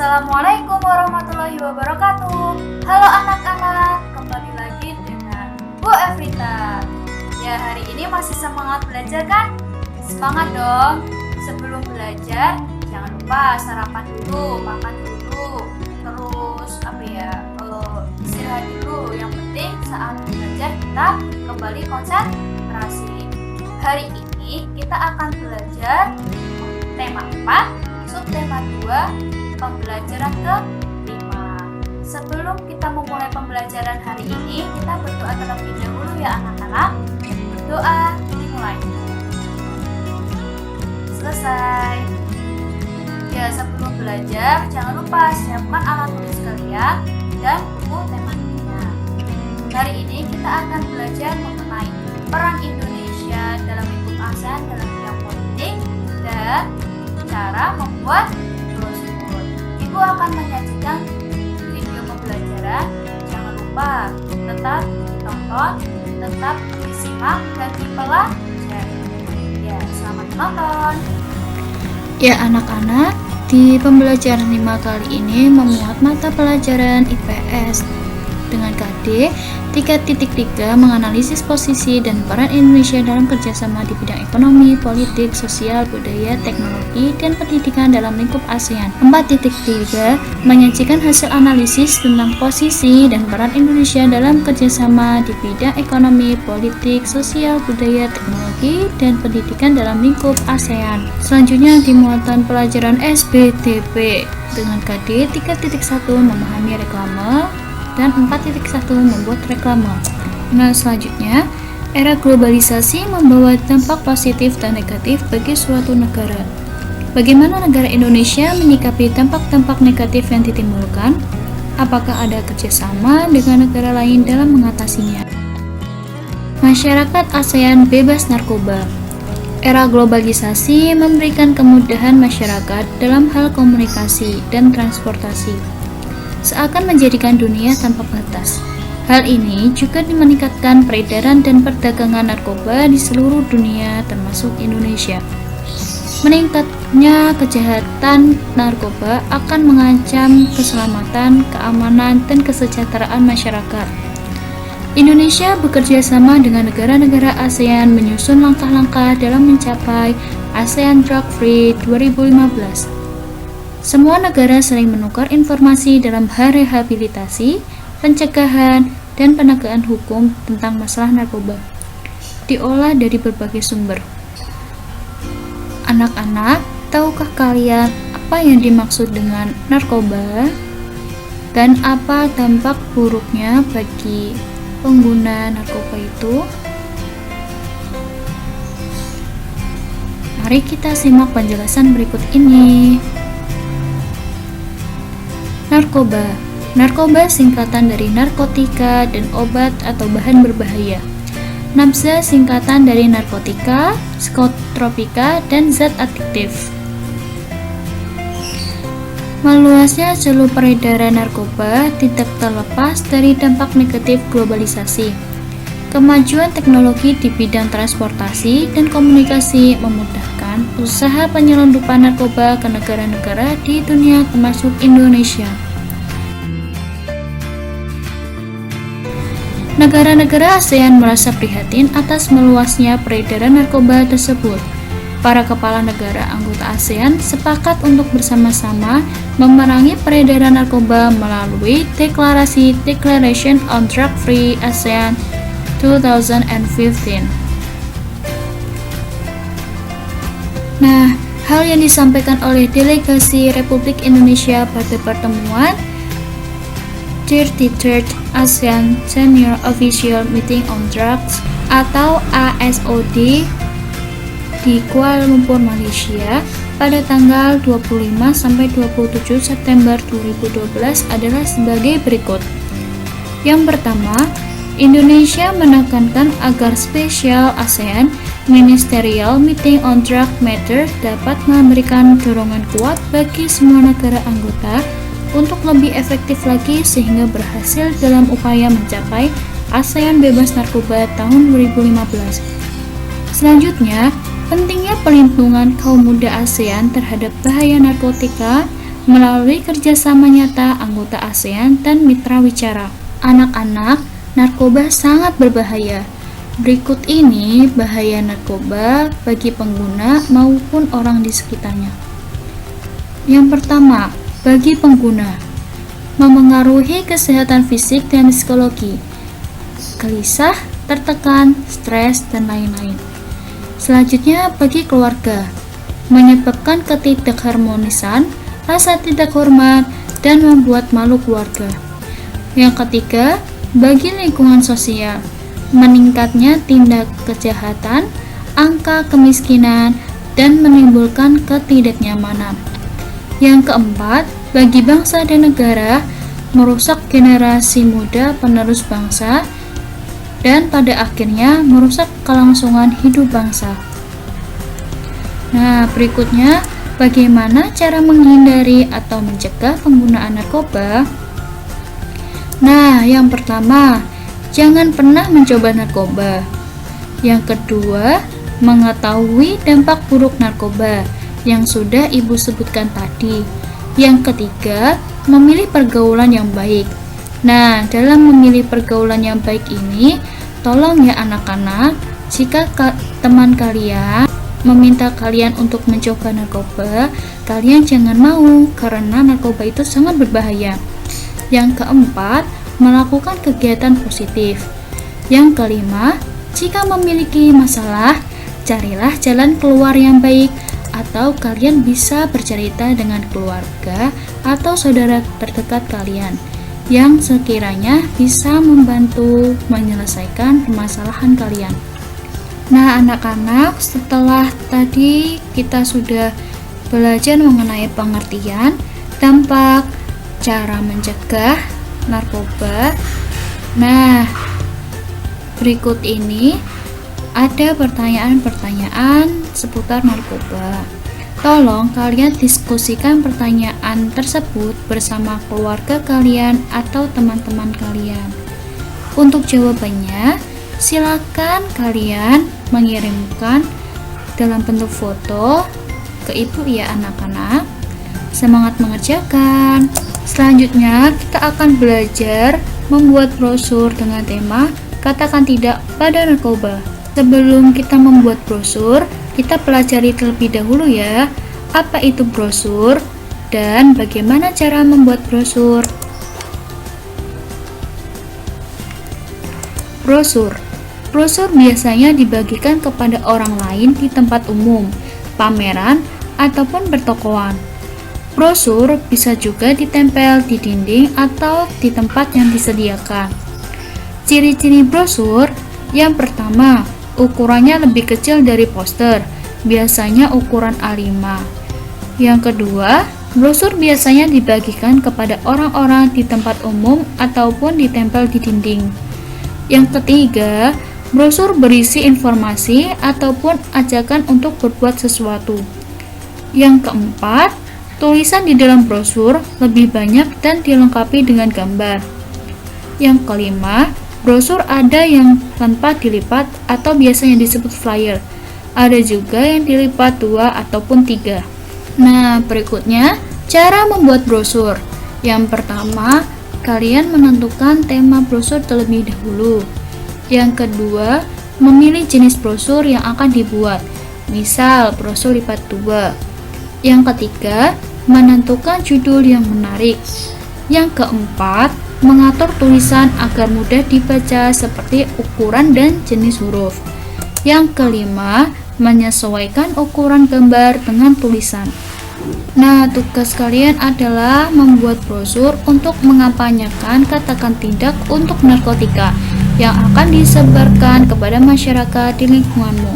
Assalamualaikum warahmatullahi wabarakatuh. Halo anak-anak, kembali lagi dengan Bu Evrita. Ya, hari ini masih semangat belajar kan? Semangat dong. Sebelum belajar, jangan lupa sarapan dulu, makan dulu. Terus istirahat dulu. Yang penting saat belajar kita kembali konsentrasi. Hari ini kita akan belajar tema 4, subtema 2, pembelajaran ke-5. Sebelum kita memulai pembelajaran hari ini, kita berdoa terlebih dahulu ya anak-anak. Berdoa dimulai. Selesai. Ya, sebelum belajar, jangan lupa siapkan alat tulis kalian dan buku tematiknya. Hari ini kita akan belajar mengenai peran Indonesia dalam lingkup ASEAN dalam bidang politik dan cara membuat brosur. Ibu akan menyajikan video pembelajaran. Jangan lupa tetap tonton, tetap disimak dan dipelajari. Ya, selamat menonton. Ya anak-anak, di pembelajaran 5 kali ini memuat mata pelajaran IPS dengan KD 3.3 menganalisis posisi dan peran Indonesia dalam kerjasama di bidang ekonomi, politik, sosial, budaya, teknologi, dan pendidikan dalam lingkup ASEAN. 4.3 menyajikan hasil analisis tentang posisi dan peran Indonesia dalam kerjasama di bidang ekonomi, politik, sosial, budaya, teknologi, dan pendidikan dalam lingkup ASEAN. Selanjutnya di muatan pelajaran SBTP dengan KD 3.1 memahami reklame dan 4.1 membuat reklame. Nah, selanjutnya, era globalisasi membawa dampak positif dan negatif bagi suatu negara. Bagaimana negara Indonesia menyikapi dampak-dampak negatif yang ditimbulkan? Apakah ada kerjasama dengan negara lain dalam mengatasinya? Masyarakat ASEAN bebas narkoba. Era globalisasi memberikan kemudahan masyarakat dalam hal komunikasi dan transportasi, seakan menjadikan dunia tanpa batas. Hal ini juga meningkatkan peredaran dan perdagangan narkoba di seluruh dunia termasuk Indonesia. Meningkatnya kejahatan narkoba akan mengancam keselamatan, keamanan, dan kesejahteraan masyarakat. Indonesia bekerja sama dengan negara-negara ASEAN menyusun langkah-langkah dalam mencapai ASEAN Drug Free 2015. Semua negara saling menukar informasi dalam hal rehabilitasi, pencegahan, dan penegakan hukum tentang masalah narkoba. Diolah dari berbagai sumber. Anak-anak, tahukah kalian apa yang dimaksud dengan narkoba? Dan apa dampak buruknya bagi pengguna narkoba itu? Mari kita simak penjelasan berikut ini. Narkoba. Narkoba singkatan dari narkotika dan obat atau bahan berbahaya. Nabza singkatan dari narkotika, psikotropika, dan zat adiktif. Meluasnya jalur peredaran narkoba tidak terlepas dari dampak negatif globalisasi. Kemajuan teknologi di bidang transportasi dan komunikasi memudahkan usaha penyelundupan narkoba ke negara-negara di dunia termasuk Indonesia. Negara-negara ASEAN merasa prihatin atas meluasnya peredaran narkoba tersebut. Para kepala negara anggota ASEAN sepakat untuk bersama-sama memerangi peredaran narkoba melalui deklarasi Declaration on Drug Free ASEAN 2015. Nah, hal yang disampaikan oleh delegasi Republik Indonesia pada pertemuan 33rd ASEAN Senior Official Meeting on Drugs atau ASOD di Kuala Lumpur, Malaysia pada tanggal 25-27 September 2012 adalah sebagai berikut. Yang pertama, Indonesia menekankan agar Special ASEAN Ministerial Meeting on Drug Matters dapat memberikan dorongan kuat bagi semua negara anggota untuk lebih efektif lagi sehingga berhasil dalam upaya mencapai ASEAN bebas narkoba tahun 2015. Selanjutnya, pentingnya perlindungan kaum muda ASEAN terhadap bahaya narkotika melalui kerjasama nyata anggota ASEAN dan mitra wicara. Anak-anak, narkoba sangat berbahaya. Berikut ini bahaya narkoba bagi pengguna maupun orang di sekitarnya. Yang pertama, bagi pengguna, memengaruhi kesehatan fisik dan psikologi, gelisah, tertekan, stres, dan lain-lain. Selanjutnya, bagi keluarga, menyebabkan ketidakharmonisan, rasa tidak hormat, dan membuat malu keluarga. Yang ketiga, bagi lingkungan sosial, meningkatnya tindak kejahatan, angka kemiskinan, dan menimbulkan ketidaknyamanan. Yang keempat, bagi bangsa dan negara, merusak generasi muda penerus bangsa, dan pada akhirnya merusak kelangsungan hidup bangsa. Nah, berikutnya, bagaimana cara menghindari atau mencegah penggunaan narkoba? Nah, yang pertama, jangan pernah mencoba narkoba. Yang kedua, mengetahui dampak buruk narkoba yang sudah Ibu sebutkan tadi. Yang ketiga, memilih pergaulan yang baik. Nah, dalam memilih pergaulan yang baik ini, tolong ya anak-anak, jika teman kalian meminta kalian untuk mencoba narkoba, kalian jangan mau, karena narkoba itu sangat berbahaya. Yang keempat, melakukan kegiatan positif. Yang kelima, jika memiliki masalah, carilah jalan keluar yang baik, atau kalian bisa bercerita dengan keluarga atau saudara terdekat kalian yang sekiranya bisa membantu menyelesaikan permasalahan kalian. Nah, anak-anak, setelah tadi kita sudah belajar mengenai pengertian, dampak, cara mencegah narkoba. Nah, berikut ini ada pertanyaan-pertanyaan seputar narkoba. Tolong kalian diskusikan pertanyaan tersebut bersama keluarga kalian atau teman-teman kalian. Untuk jawabannya, silakan kalian mengirimkan dalam bentuk foto ke ibu ya anak-anak. Semangat mengerjakan. Selanjutnya kita akan belajar membuat brosur dengan tema katakan tidak pada narkoba. Sebelum kita membuat brosur, kita pelajari terlebih dahulu ya, apa itu brosur dan bagaimana cara membuat brosur. Brosur biasanya dibagikan kepada orang lain di tempat umum, pameran, ataupun pertokoan. Brosur bisa juga ditempel di dinding atau di tempat yang disediakan. Ciri-ciri brosur, yang pertama, ukurannya lebih kecil dari poster, biasanya ukuran A5. Yang kedua, brosur biasanya dibagikan kepada orang-orang di tempat umum ataupun ditempel di dinding. Yang ketiga, brosur berisi informasi ataupun ajakan untuk berbuat sesuatu. Yang keempat, tulisan di dalam brosur lebih banyak dan dilengkapi dengan gambar. Yang kelima, brosur ada yang tanpa dilipat atau biasanya disebut flyer. Ada juga yang dilipat 2 ataupun 3. Nah, berikutnya cara membuat brosur. Yang pertama, kalian menentukan tema brosur terlebih dahulu. Yang kedua, memilih jenis brosur yang akan dibuat. Misal, brosur lipat 2. Yang ketiga, menentukan judul yang menarik. Yang keempat, mengatur tulisan agar mudah dibaca seperti ukuran dan jenis huruf. Yang kelima, menyesuaikan ukuran gambar dengan tulisan. Nah, tugas kalian adalah membuat brosur untuk mengampanyekan katakan tidak untuk narkotika yang akan disebarkan kepada masyarakat di lingkunganmu.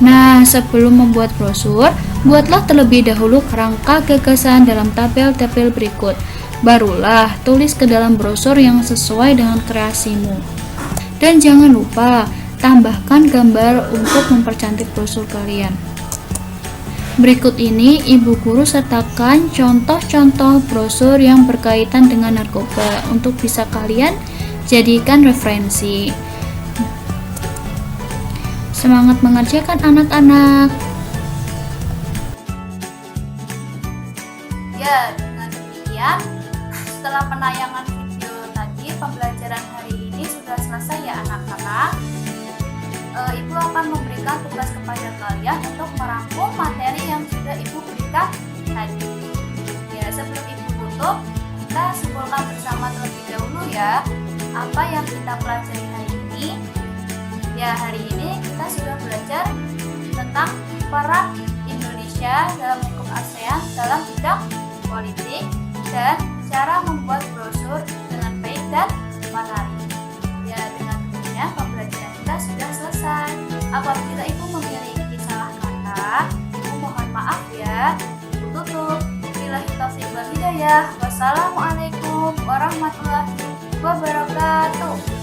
Nah, sebelum membuat brosur, buatlah terlebih dahulu kerangka gagasan dalam tabel-tabel berikut. Barulah tulis ke dalam brosur yang sesuai dengan kreasimu. Dan jangan lupa, tambahkan gambar untuk mempercantik brosur kalian. Berikut ini Ibu Guru sertakan contoh-contoh brosur yang berkaitan dengan narkoba untuk bisa kalian jadikan referensi. Semangat mengerjakan anak-anak. Ya, setelah penayangan video tadi, pembelajaran hari ini sudah selesai ya anak-anak. Ibu akan memberikan tugas kepada kalian untuk merangkum materi yang sudah Ibu berikan tadi. Ya, sebelum Ibu tutup, kita simpulkan bersama terlebih dahulu ya apa yang kita pelajari hari ini. Ya, hari ini kita sudah belajar tentang peran Indonesia dalam lingkup ASEAN dalam bidang politik dan cara membuat brosur dengan baik dan menarik. Ya, dengan demikian pembelajaran kita sudah selesai. Apabila Ibu memiliki salah kata, Ibu mohon maaf ya. Ibu tutup. Billahi taufiq wal hidayah. Wassalamualaikum warahmatullahi wabarakatuh.